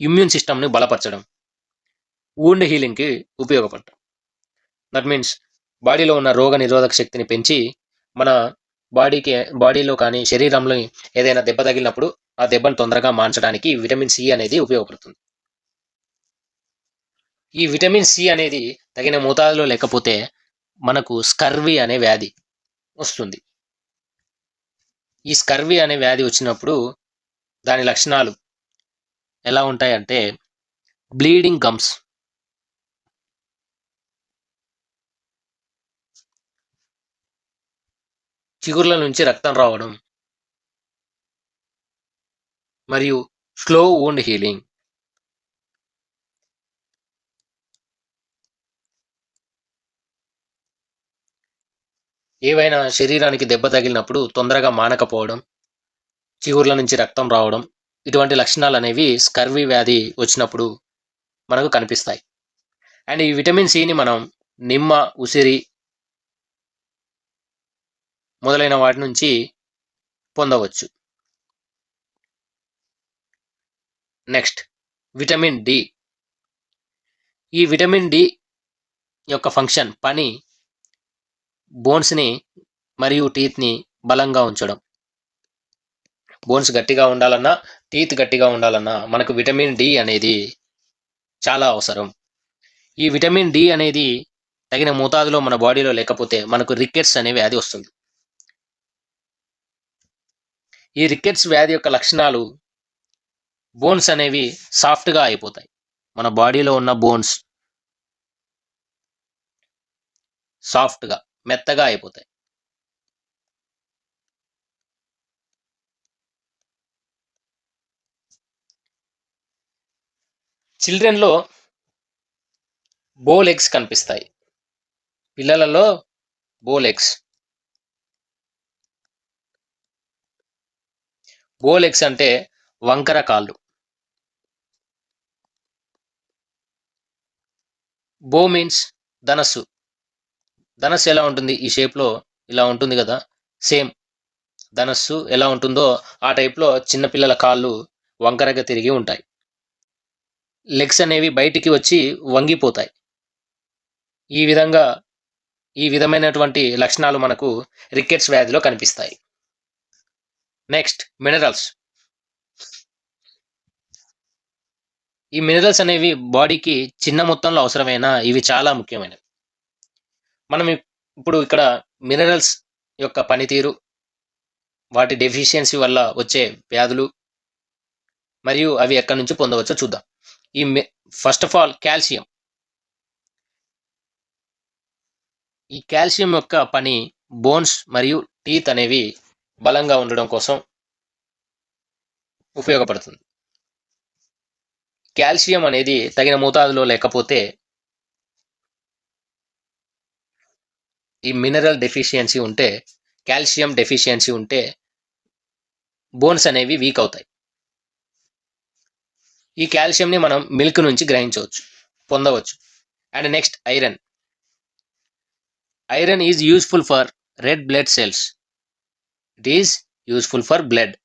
ఇమ్యూన్ సిస్టమ్ని బలపరచడం, వూండ్ హీలింగ్కి ఉపయోగపడటం. దట్ మీన్స్ బాడీలో ఉన్న రోగ నిరోధక శక్తిని పెంచి మన బాడీలో కానీ శరీరంలో ఏదైనా దెబ్బ తగిలినప్పుడు ఆ దెబ్బను తొందరగా మాన్చడానికి విటమిన్ సి అనేది ఉపయోగపడుతుంది. ఈ విటమిన్ సి అనేది తగిన మోతాదులో లేకపోతే మనకు స్కర్వీ అనే వ్యాధి వస్తుంది. ఈ స్కర్వీ అనే వ్యాధి వచ్చినప్పుడు దాని లక్షణాలు ఎలా ఉంటాయంటే బ్లీడింగ్ గమ్స్, చిగుర్ల నుంచి రక్తం రావడం మరియు స్లో వూండ్ హీలింగ్. ఏవైనా శరీరానికి దెబ్బ తగిలినప్పుడు తొందరగా మానకపోవడం, చిగుర్ల నుంచి రక్తం రావడం, ఇటువంటి లక్షణాలనేవి స్కర్వీ వ్యాధి వచ్చినప్పుడు మనకు కనిపిస్తాయి. అండ్ ఈ విటమిన్ సిని మనం నిమ్మ, ఉసిరి మొదలైన వాటి నుంచి పొందవచ్చు. Next vitamin D. ఈ విటమిన్ డి యొక్క ఫంక్షన్ పని బోన్స్ని మరియు టీత్ని బలంగా ఉంచడం. బోన్స్ గట్టిగా ఉండాలన్నా, టీత్ గట్టిగా ఉండాలన్నా మనకు విటమిన్ డి అనేది చాలా అవసరం. ఈ విటమిన్ డి అనేది తగిన మోతాదులో మన బాడీలో లేకపోతే మనకు రికెట్స్ అనే వ్యాధి వస్తుంది. ఈ రికెట్స్ వ్యాధి యొక్క లక్షణాలు బోన్స్ అనేవి సాఫ్ట్గా అయిపోతాయి. మన బాడీలో ఉన్న బోన్స్ సాఫ్ట్గా మెత్తగా అయిపోతాయి. చిల్డ్రన్లో బో లెగ్స్ కనిపిస్తాయి. పిల్లలలో బో లెగ్స్. బో లెగ్స్ అంటే వంకర కాళ్ళు. బో మీన్స్ ధనస్సు. ధనస్సు ఎలా ఉంటుంది? ఈ షేప్లో ఇలా ఉంటుంది కదా, సేమ్ ధనస్సు ఎలా ఉంటుందో ఆ టైప్లో చిన్నపిల్లల కాళ్ళు వంకరగా తిరిగి ఉంటాయి. లెగ్స్ అనేవి బయటికి వచ్చి వంగిపోతాయి. ఈ విధమైనటువంటి లక్షణాలు మనకు రికెట్స్ వ్యాధిలో కనిపిస్తాయి. Next minerals. ఈ మినరల్స్ అనేవి బాడీకి చిన్న మొత్తంలో అవసరమైన ఇవి చాలా ముఖ్యమైనవి. మనం ఇప్పుడు ఇక్కడ మినరల్స్ యొక్క పనితీరు, వాటి డెఫిషియన్సీ వల్ల వచ్చే వ్యాధులు మరియు అవి ఎక్కడి నుంచి పొందవచ్చో చూద్దాం. First of all calcium. ఈ కాల్షియం యొక్క పని బోన్స్ మరియు టీత్ అనేవి బలంగా ఉండడం కోసం ఉపయోగపడుతుంది. కాల్షియం అనేది తగిన మోతాదులో లేకపోతే ఈ మినరల్ డెఫిషియన్సీ ఉంటే, కాల్షియం డెఫిషియన్సీ ఉంటే బోన్స్ అనేవి వీక్ అవుతాయి. ఈ కాల్షియంని మనం మిల్క్ నుంచి గ్రహించవచ్చు, పొందవచ్చు. And next iron. Iron is useful for red blood cells. It is useful for blood.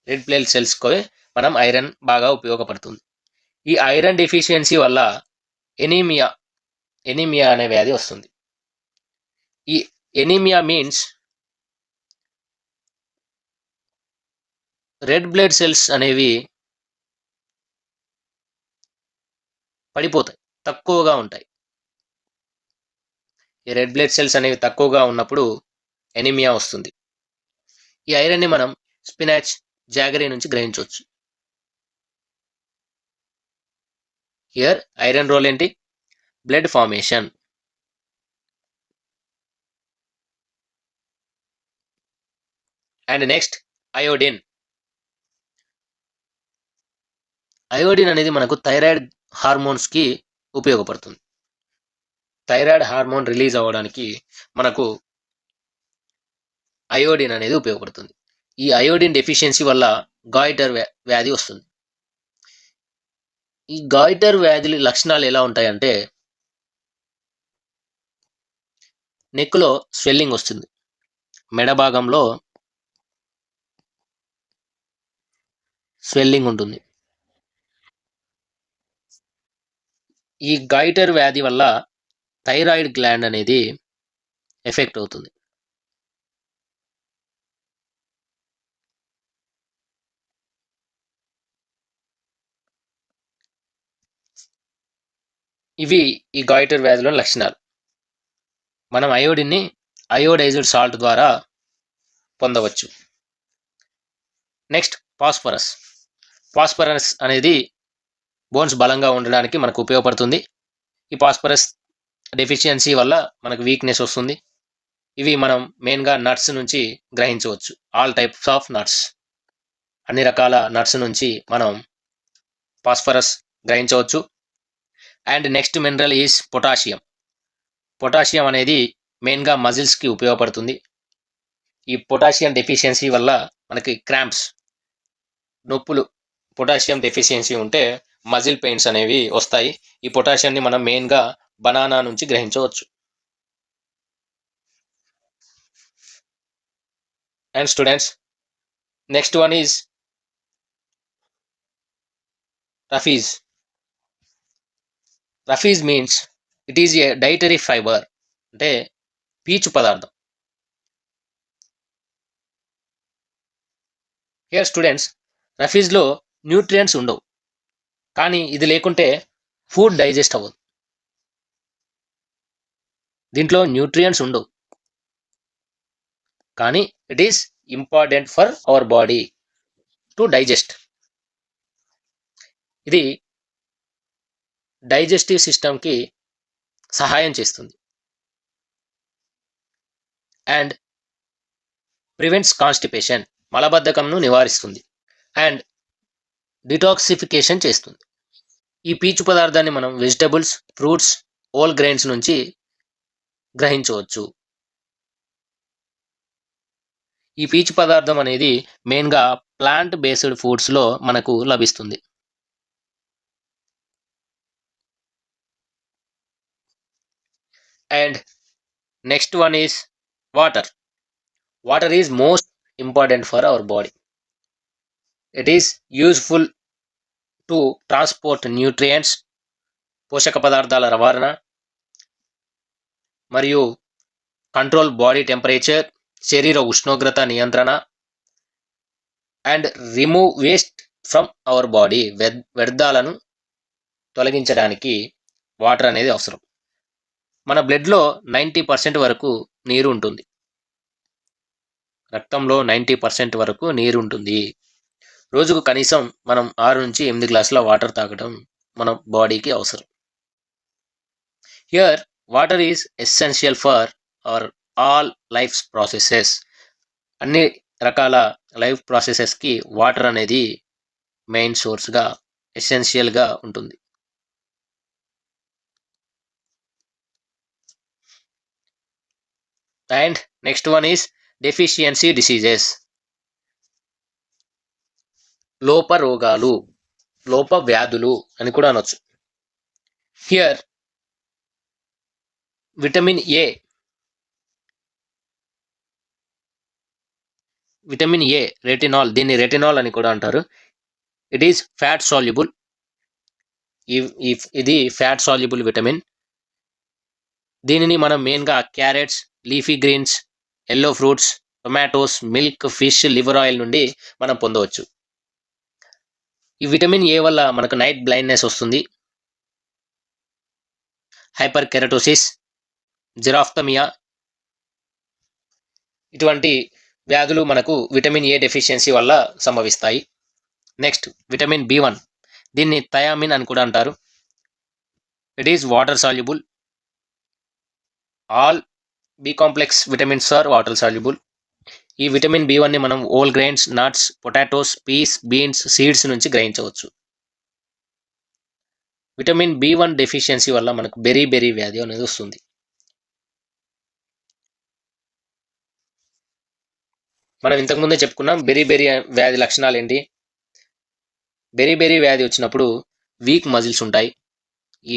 Red blood సెల్స్కి మనం ఐరన్ బాగా ఉపయోగపడుతుంది. ఈ ఐరన్ డెఫిషియన్సీ వల్ల ఎనీమియా అనే వ్యాధి వస్తుంది. ఈ anaemia means red blood cells అనేవి పడిపోతాయి, తక్కువగా ఉంటాయి. ఈ రెడ్ బ్లడ్ సెల్స్ అనేవి తక్కువగా ఉన్నప్పుడు ఎనీమియా వస్తుంది. ఈ ఐరన్ని మనం స్పినాచ్, జాగరీ నుంచి గ్రహించవచ్చు. హియర్ ఐరన్ రోల్ ఏంటి? Blood formation. And next iodine. Iodine అనేది మనకు థైరాయిడ్ హార్మోన్స్కి ఉపయోగపడుతుంది. థైరాయిడ్ హార్మోన్ రిలీజ్ అవ్వడానికి మనకు అయోడిన్ అనేది ఉపయోగపడుతుంది. ఈ అయోడిన్ డెఫిషియన్సీ వల్ల గాయిటర్ వ్యాధి వస్తుంది. ఈ గాయిటర్ వ్యాధి లక్షణాలు ఎలా ఉంటాయంటే, నెక్లో స్వెల్లింగ్ వస్తుంది, మెడ భాగంలో స్వెల్లింగ్ ఉంటుంది. ఈ గాయిటర్ వ్యాధి వల్ల థైరాయిడ్ గ్లాండ్ అనేది ఎఫెక్ట్ అవుతుంది. ఇవి ఈ గాయిటర్ వ్యాధిలోని లక్షణాలు. మనం అయోడిన్ని అయోడైజ్డ్ సాల్ట్ ద్వారా పొందవచ్చు. Next phosphorus. ఫాస్ఫరస్ అనేది బోన్స్ బలంగా ఉండడానికి మనకు ఉపయోగపడుతుంది. ఈ ఫాస్ఫరస్ డెఫిషియన్సీ వల్ల మనకు వీక్నెస్ వస్తుంది. ఇవి మనం మెయిన్గా నట్స్ నుంచి గ్రహించవచ్చు. ఆల్ టైప్స్ ఆఫ్ నట్స్, అన్ని రకాల నట్స్ నుంచి మనం ఫాస్ఫరస్ గ్రహించవచ్చు. And next mineral is potassium. Potassium అనేది మెయిన్గా మజిల్స్కి ఉపయోగపడుతుంది. ఈ పొటాషియం డెఫిషియన్సీ వల్ల మనకి క్రాంప్స్, నొప్పులు, పొటాషియం డెఫిషియన్సీ ఉంటే మజిల్ పెయిన్స్ అనేవి వస్తాయి. ఈ పొటాషియంని మనం మెయిన్గా బనానా నుంచి గ్రహించవచ్చు. And students, next one is roughage. Roughage means it is a dietary fibre, అంటే పీచు పదార్థం. హియర్ స్టూడెంట్స్, రఫీజ్లో న్యూట్రియంట్స్ ఉండవు, కానీ ఇది లేకుంటే ఫుడ్ డైజెస్ట్ అవ్వదు. దీంట్లో న్యూట్రియంట్స్ ఉండవు, కానీ it is important for our body to digest. ఇది డైజెస్టివ్ సిస్టమ్కి సహాయం చేస్తుంది అండ్ ప్రివెంట్స్ కాన్స్టిపేషన్, మలబద్ధకంను నివారిస్తుంది అండ్ డిటాక్సిఫికేషన్ చేస్తుంది. ఈ పీచు పదార్థాన్ని మనం వెజిటబుల్స్, ఫ్రూట్స్, హోల్ గ్రెయిన్స్ నుంచి గ్రహించవచ్చు. ఈ పీచు పదార్థం అనేది మెయిన్గా ప్లాంట్ బేస్డ్ ఫుడ్స్లో మనకు లభిస్తుంది. And next one is water. Water is most important for our body. It is useful to transport nutrients, పోషక పదార్థాల రవాణా, మరియు కంట్రోల్ బాడీ టెంపరేచర్, శరీర ఉష్ణోగ్రత నియంత్రణ, and remove waste from our body, వ్యర్థాలను తొలగించడానికి వాటర్ అనేది అవసరం. మన బ్లడ్లో 90% వరకు నీరు ఉంటుంది. రక్తంలో 90% వరకు నీరు ఉంటుంది. రోజుకు కనీసం మనం 6 నుంచి 8 గ్లాసుల వాటర్ తాగడం మన బాడీకి అవసరం. Here water is essential for our all life processes. అన్ని రకాల లైఫ్ ప్రాసెసెస్కి వాటర్ అనేది మెయిన్ సోర్స్గా, ఎసెన్షియల్గా ఉంటుంది. And next one is deficiency diseases. లోప రోగాలు, లోప వ్యాధులు అని కూడా అనొచ్చు. హియర్ విటమిన్ ఏ, రెటినాల్, దీన్ని రెటినాల్ అని కూడా అంటారు. It is fat soluble. ఇది ఫ్యాట్ సాల్యుబుల్ విటమిన్. దీనిని మనం మెయిన్గా carrots, leafy greens, yellow fruits, tomatoes, milk, fish, liver oil నుండి మనం పొందవచ్చు. ఈ విటమిన్ ఏ వల్ల మనకు నైట్ బ్లైండ్నెస్ వస్తుంది, హైపర్ కెరటోసిస్, జిరాఫ్థమియా, ఇటువంటి వ్యాధులు మనకు విటమిన్ ఏ డెఫిషియన్సీ వల్ల సంభవిస్తాయి. నెక్స్ట్ విటమిన్ B1, దీన్ని థయామిన్ అని కూడా అంటారు. It is water soluble. All B complex vitamins are water soluble. ఈ విటమిన్ B1ని మనం whole grains, nuts, potatoes, peas, beans, seeds నుంచి గ్రహించవచ్చు. విటమిన్ B1 డెఫిషియన్సీ వల్ల మనకు బెరీ వ్యాధి అనేది వస్తుంది. మనం ఇంతకుముందే చెప్పుకున్నాం బెరీ వ్యాధి లక్షణాలు ఏంటి. బెరీ వ్యాధి వచ్చినప్పుడు వీక్ మజిల్స్ ఉంటాయి. ఈ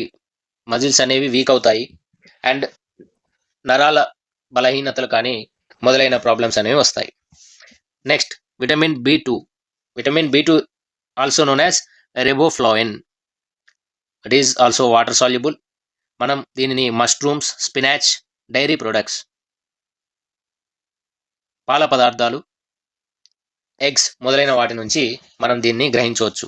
మజిల్స్ అనేవి వీక్ అవుతాయి అండ్ నరాల బలహీనతలు కానీ మొదలైన ప్రాబ్లమ్స్ అనేవి వస్తాయి. Next vitamin B2 also known as riboflavin. It is also water soluble. మనం దీనిని మష్రూమ్స్, స్పినాచ్, డైరీ ప్రొడక్ట్స్, పాల పదార్థాలు, ఎగ్స్ మొదలైన వాటి నుంచి మనం దీన్ని గ్రహించవచ్చు.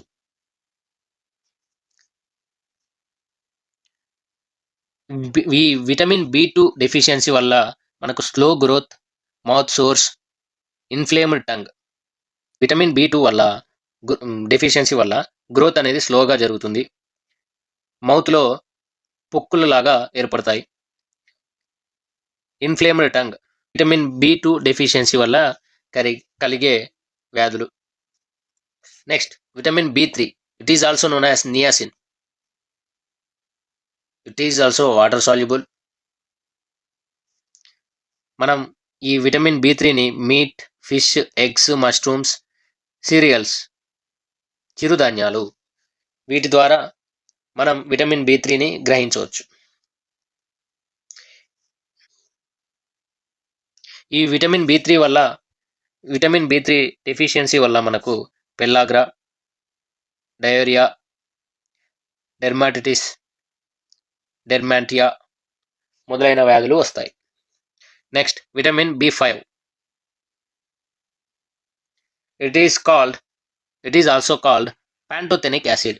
ఈ విటమిన్ B2 డెఫిషియన్సీ వల్ల మనకు slow growth, mouth source, inflamed tongue. Vitamin B2 వల్ల డెఫిషియన్సీ వల్ల గ్రోత్ అనేది స్లోగా జరుగుతుంది. మౌత్లో పొక్కులు లాగా ఏర్పడతాయి. Inflamed tongue, vitamin B2 deficiency వల్ల కలిగే వ్యాధులు. Next vitamin B3, it is also known as niacin. It is also water soluble. మనం ఈ విటమిన్ B3ని meat, fish, eggs, mushrooms, cereals, చిరుధాన్యాలు, వీటి ద్వారా మనం విటమిన్ B3ని గ్రహించవచ్చు. ఈ విటమిన్ B3 డెఫిషియన్సీ వల్ల మనకు పెల్లాగ్రా, డయోరియా, డెర్మాటిటిస్, డెర్మాంటియా మొదలైన వ్యాధులు వస్తాయి. Next vitamin B5, it is also called pantothenic acid.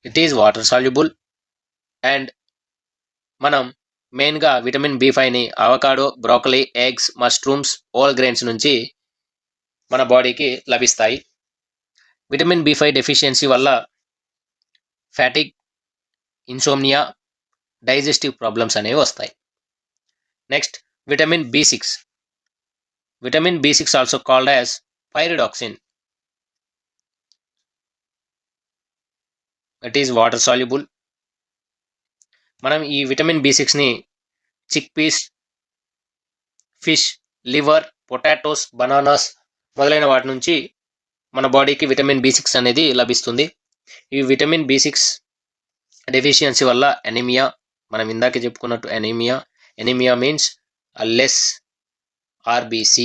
It is water soluble and మనం మెయిన్గా విటమిన్ B5ని avocado, broccoli, eggs, mushrooms, whole grains నుంచి మన బాడీకి లభిస్తాయి. విటమిన్ B5 డెఫిషియన్సీ వల్ల ఫ్యాటిక్, ఇన్సోమ్నియా, డైజెస్టివ్ ప్రాబ్లమ్స్ అనేవి వస్తాయి. Next vitamin B6 also called as pyridoxine. It is water soluble. మనం ఈ విటమిన్ B6ని chick peas, fish, liver, potatoes, bananas మొదలైన వాటి నుంచి మన బాడీకి విటమిన్ B6 అనేది లభిస్తుంది. ఈ విటమిన్ B6 డెఫిషియన్సీ వల్ల ఎనీమియా, మనం ఇందాక చెప్పుకున్నట్టు anaemia means less RBC,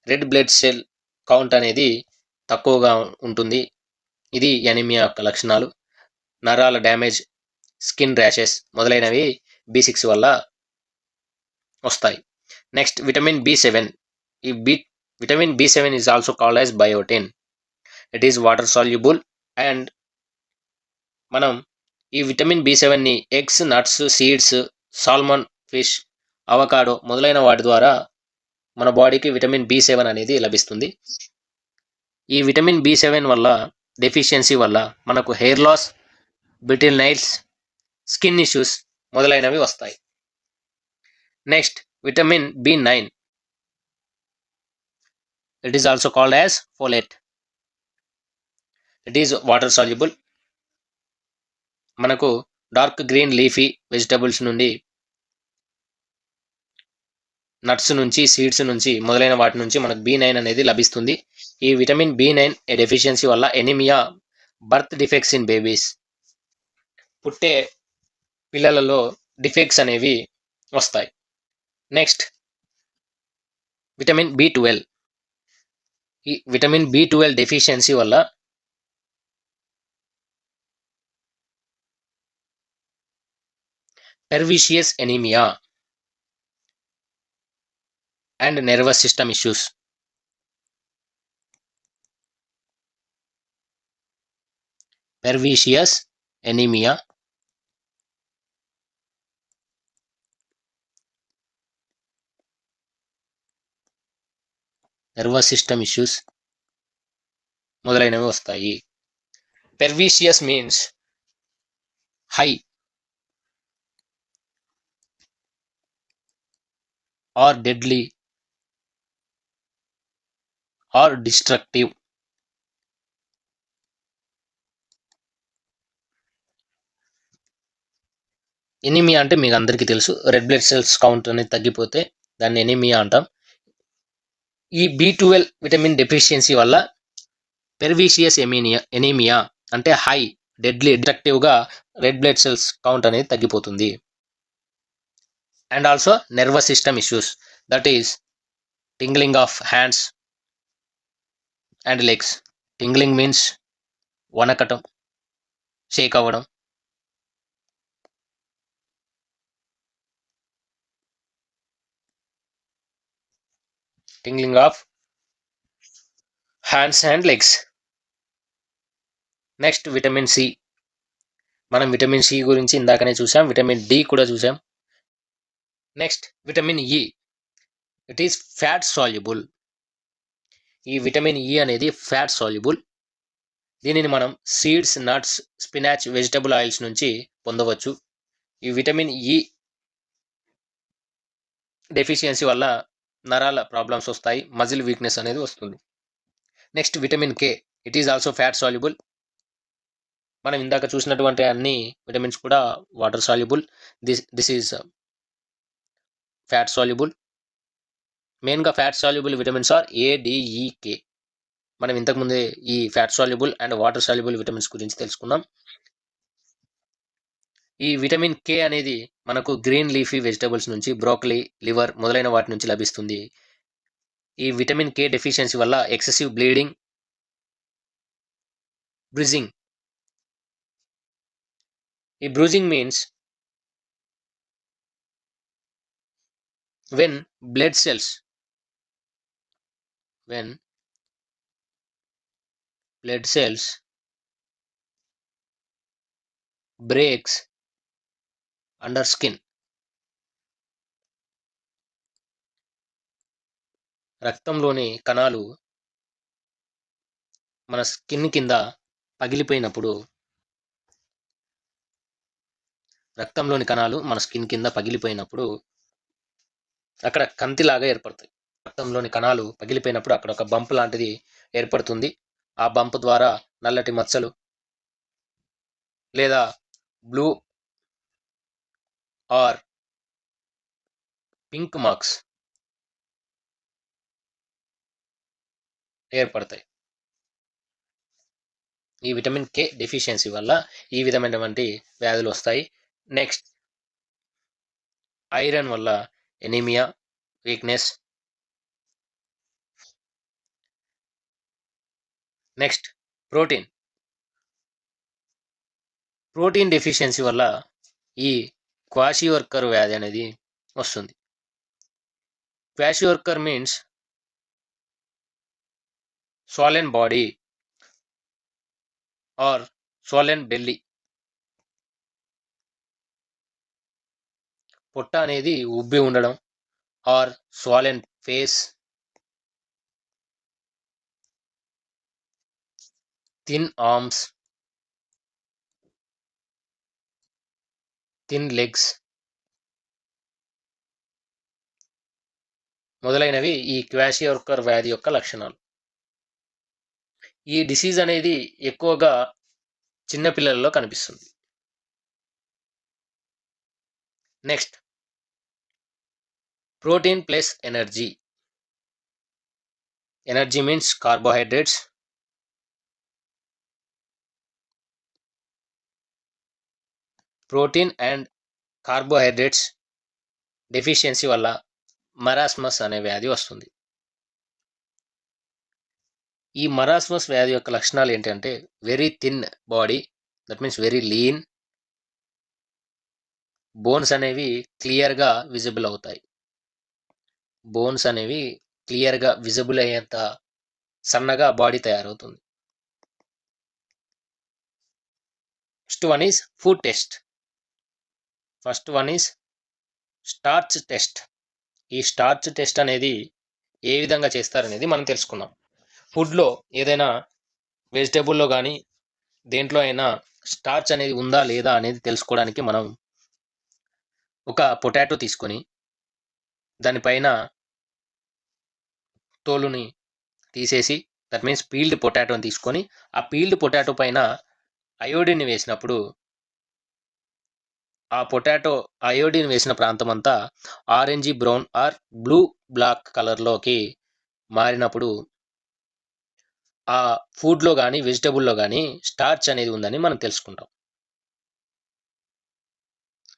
red blood cell count అనేది తక్కువగా ఉంటుంది. ఇది ఎనీమియా యొక్క లక్షణాలు. నరాల డ్యామేజ్, స్కిన్ ర్యాషెస్ మొదలైనవి B6 వల్ల వస్తాయి. Next vitamin B7, vitamin B7 is also called as biotin. It is water soluble and మనం ఈ విటమిన్ B7ని eggs, nuts, seeds, salmon fish, avocado మొదలైన వాటి ద్వారా మన బాడీకి విటమిన్ B7 అనేది లభిస్తుంది. ఈ విటమిన్ B7 వల్ల డెఫిషియన్సీ వల్ల మనకు hair loss, brittle nails, skin issues మొదలైనవి వస్తాయి. Next vitamin B9, it is also called as folate. It is water soluble. మనకు డార్క్ గ్రీన్ లీఫీ వెజిటబుల్స్ నుండి, నట్స్ నుంచి, సీడ్స్ నుంచి మొదలైన వాటి నుంచి మనకు B9 అనేది లభిస్తుంది. ఈ విటమిన్ B9 డెఫిషియన్సీ వల్ల anaemia, birth defects in babies, పుట్టే పిల్లలలో డిఫెక్ట్స్ అనేవి వస్తాయి. నెక్స్ట్ విటమిన్ B12, ఈ విటమిన్ B12 డెఫిషియన్సీ వల్ల pernicious anaemia and nervous system issues. Pernicious anaemia, nervous system issues మొదలైనవి వస్తాయి. Pernicious means high or deadly or destructive. Anaemia అంటే మీకు అందరికీ తెలుసు, రెడ్ బ్లడ్ సెల్స్ కౌంట్ అనేది తగ్గిపోతే దాన్ని ఎనీమియా అంటాం. ఈ B12 విటమిన్ డెఫిషియన్సీ వల్ల పెర్విషియస్ ఎనీమియా అంటే హై, డెడ్లీ, డిస్ట్రక్టివ్గా రెడ్ బ్లడ్ సెల్స్ కౌంట్ అనేది తగ్గిపోతుంది. And also nervous system issues, that is tingling of hands and legs. Tingling means వణకటం, షేక్ అవ్వడం. Tingling of hands and legs. Next vitamin C, మనం విటమిన్ C గురించి ఇందాకనే చూసాం, విటమిన్ D కూడా చూసాం. Next vitamin E, it is fat soluble. ఈ విటమిన్ E అనేది ఫ్యాట్ సాల్యుబుల్. దీనిని మనం seeds, nuts, spinach, vegetable oils నుంచి పొందవచ్చు. ఈ విటమిన్ ఈ డెఫిషియన్సీ వల్ల నరాల ప్రాబ్లమ్స్ వస్తాయి, మజిల్ వీక్నెస్ అనేది వస్తుంది. Next vitamin K, it is also fat soluble. మనం ఇందాక చూసినటువంటి అన్ని విటమిన్స్ కూడా water soluble. This is fat soluble. మెయిన్గా fat soluble vitamins are A D E K. మనం ఇంతకుముందే ఈ fat soluble and water soluble vitamins గురించి తెలుసుకున్నాం. ఈ విటమిన్ కే అనేది మనకు గ్రీన్ లీఫీ వెజిటబుల్స్ నుంచి, బ్రోకలీ, లివర్ మొదలైన వాటి నుంచి లభిస్తుంది. ఈ విటమిన్ కే డెఫిషియన్సీ వల్ల ఎక్సెసివ్ బ్లీడింగ్, బ్రూజింగ్. ఈ bruising means when blood cells breaks under skin. రక్తంలోని కణాలు మన స్కిన్ కింద పగిలిపోయినప్పుడు, అక్కడ కంతిలాగా ఏర్పడతాయి. రక్తంలోని కణాలు పగిలిపోయినప్పుడు అక్కడ ఒక బంప్ లాంటిది ఏర్పడుతుంది. ఆ బంప్ ద్వారా నల్లటి మచ్చలు లేదా బ్లూ ఆర్ పింక్ మార్క్స్ ఏర్పడతాయి. ఈ విటమిన్ కే డెఫిషియన్సీ వల్ల ఈ విధమైనటువంటి వ్యాధులు వస్తాయి. నెక్స్ట్ ఐరన్ వల్ల anaemia, weakness. Next protein deficiency వల్ల ఈ క్వాషియోర్కర్ వ్యాధి అనేది వస్తుంది. Kwashiorkor means swollen body or swollen belly. పొట్ట అనేది ఉబ్బి ఉండడం, are swollen face, thin arms, thin legs మొదలైనవి ఈ క్వాషియోర్కర్ వ్యాధి యొక్క లక్షణాలు. ఈ డిసీజ్ అనేది ఎక్కువగా చిన్నపిల్లలలో కనిపిస్తుంది. Next protein plus energy. Energy means carbohydrates. Protein and carbohydrates deficiency వల్ల మరాస్మస్ అనే వ్యాధి వస్తుంది. ఈ మరాస్మస్ వ్యాధి యొక్క లక్షణాలు ఏంటంటే very thin body, that means very lean. Bones అనేవి క్లియర్గా విజిబుల్ అవుతాయి. అయ్యేంత సన్నగా బాడీ తయారవుతుంది. First one is starch test. ఈ స్టార్చ్ టెస్ట్ అనేది ఏ విధంగా చేస్తారనేది మనం తెలుసుకుందాం. ఫుడ్లో ఏదైనా వెజిటేబుల్లో కానీ దేంట్లో అయినా స్టార్చ్ అనేది ఉందా లేదా అనేది తెలుసుకోవడానికి మనం ఒక పొటాటో తీసుకొని దానిపైన తోలుని తీసేసి, దట్ మీన్స్ పీల్డ్ పొటాటోని తీసుకొని ఆ పీల్డ్ పొటాటో పైన అయోడిన్ వేసినప్పుడు ఆ పొటాటో అయోడిన్ వేసిన ప్రాంతం అంతా ఆరెంజీ బ్రౌన్ ఆర్ బ్లూ బ్లాక్ కలర్లోకి మారినప్పుడు ఆ ఫుడ్లో కానీ వెజిటబుల్లో కానీ స్టార్చ్ అనేది ఉందని మనం తెలుసుకుంటాం.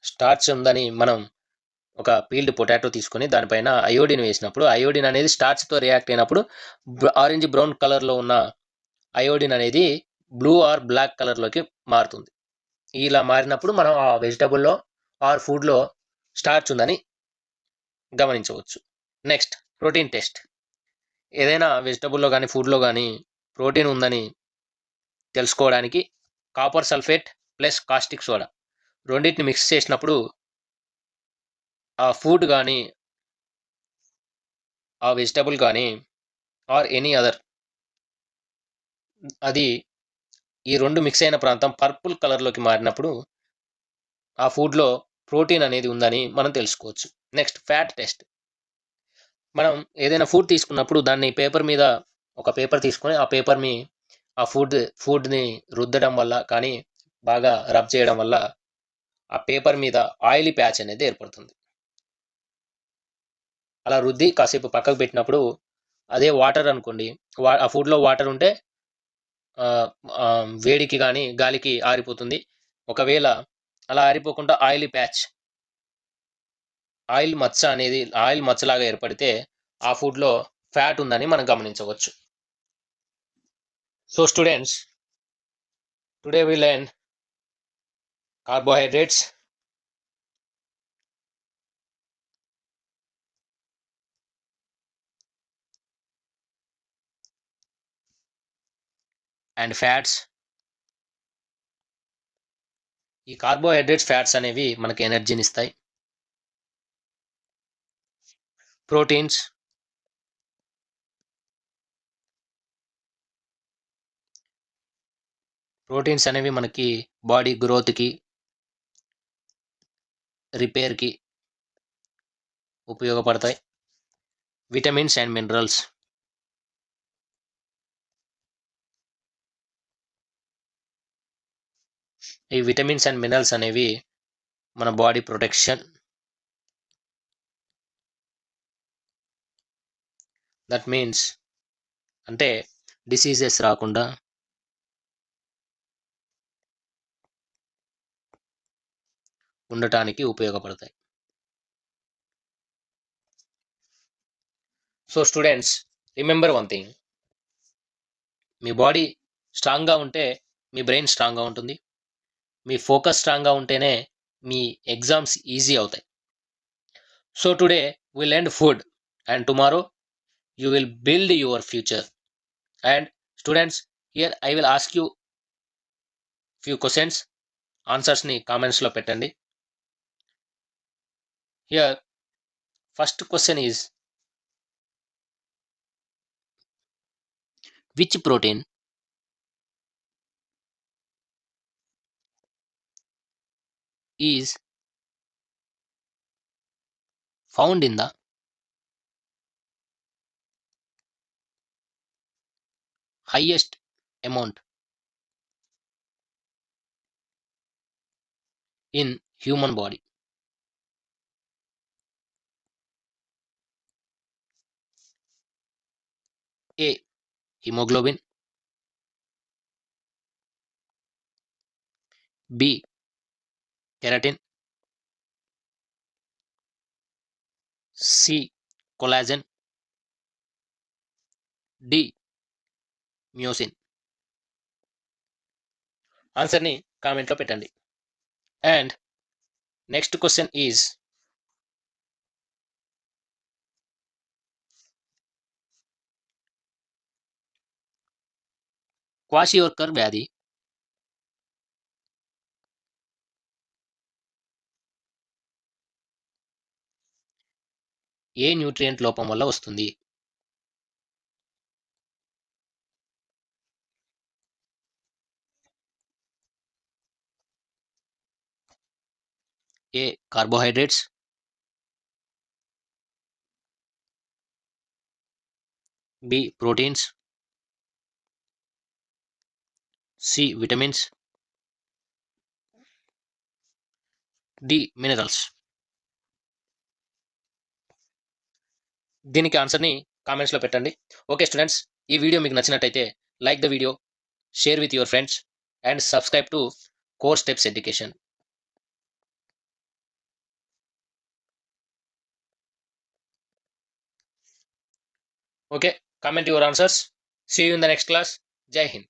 స్టార్చ్ ఉందని మనం ఒక పీల్డ్ పొటాటో తీసుకొని దానిపైన అయోడిన్ వేసినప్పుడు అయోడిన్ అనేది స్టార్చ్తో రియాక్ట్ అయినప్పుడు ఆరెంజ్ బ్రౌన్ కలర్లో ఉన్న అయోడిన్ అనేది బ్లూ ఆర్ బ్లాక్ కలర్లోకి మారుతుంది. ఇలా మారినప్పుడు మనం ఆ వెజిటబుల్లో ఆర్ ఫుడ్లో స్టార్చ్ ఉందని గమనించవచ్చు. Next protein test. ఏదైనా వెజిటబుల్లో కానీ ఫుడ్లో కానీ ప్రోటీన్ ఉందని తెలుసుకోవడానికి copper sulphate plus caustic soda రెండింటిని మిక్స్ చేసినప్పుడు ఆ ఫుడ్ కానీ ఆ వెజిటబుల్ కానీ ఆర్ ఎనీ అదర్ అది ఈ రెండు మిక్స్ అయిన ప్రాంతం పర్పుల్ కలర్లోకి మారినప్పుడు ఆ ఫుడ్లో ప్రోటీన్ అనేది ఉందని మనం తెలుసుకోవచ్చు. Next fat test. మనం ఏదైనా ఫుడ్ తీసుకున్నప్పుడు దాన్ని పేపర్ మీద ఒక పేపర్ తీసుకొని ఆ పేపర్‌ని ఆ ఫుడ్‌ని రుద్దడం వల్ల కానీ, బాగా రబ్ చేయడం వల్ల ఆ పేపర్ మీద ఆయిలీ ప్యాచ్ అనేది ఏర్పడుతుంది. అలా రుద్ది కాసేపు పక్కకు పెట్టినప్పుడు అదే వాటర్ అనుకోండి. ఆ ఫుడ్‌లో వాటర్ ఉంటే ఆహ్, వేడికి గాని, గాలికి ఆరిపోతుంది. ఒకవేళ అలా ఆరిపోకుండా ఆయిల్ మచ్చలాగా ఏర్పడితే ఆ ఫుడ్‌లో ఫ్యాట్ ఉందని మనం గమనించవచ్చు. So students, today we learn carbohydrates, and fats. ఈ కార్బోహైడ్రేట్స్, ఫ్యాట్స్ అనేవి మనకి ఎనర్జీనిస్తాయి. ప్రోటీన్స్ ప్రోటీన్స్ అనేవి మనకి బాడీ గ్రోత్‌కి, రిపేర్‌కి ఉపయోగపడతాయి. Vitamins and minerals. ఈ విటమిన్స్ అండ్ మినరల్స్ అనేవి మన బాడీ ప్రొటెక్షన్. దట్ మీన్స్ అంటే డిసీజెస్ రాకుండా ఉండటానికి ఉపయోగపడతాయి. So students, remember one thing. మీ బాడీ స్ట్రాంగ్‌గా ఉంటే మీ బ్రెయిన్ స్ట్రాంగ్‌గా ఉంటుంది. మీ ఫోకస్ స్ట్రాంగ్‌గా ఉంటేనే మీ ఎగ్జామ్స్ ఈజీ అవుతాయి. So today we learned food and tomorrow you will build your future. And students, here I will ask you few questions. ఆన్సర్స్‌ని కామెంట్స్‌లో పెట్టండి. Here first question is, which protein is found in the highest amount in human body? A. Hemoglobin. B. Keratin. C. Collagen. D. Myosin. ఆన్సర్ని కామెంట్లో పెట్టండి. And next question is, kwashiorkor వ్యాధి ఏ న్యూట్రియంట్ లోపం వల్ల వస్తుంది? A. Carbohydrates. B. Proteins. C. Vitamins. D. Minerals. దీనికి ఆన్సర్ని కామెంట్స్లో పెట్టండి. ఓకే స్టూడెంట్స్, ఈ వీడియో మీకు నచ్చినట్టయితే like the video, share with your friends and subscribe to core steps education. Okay, comment your answers. See you in the next class. Jai Hind.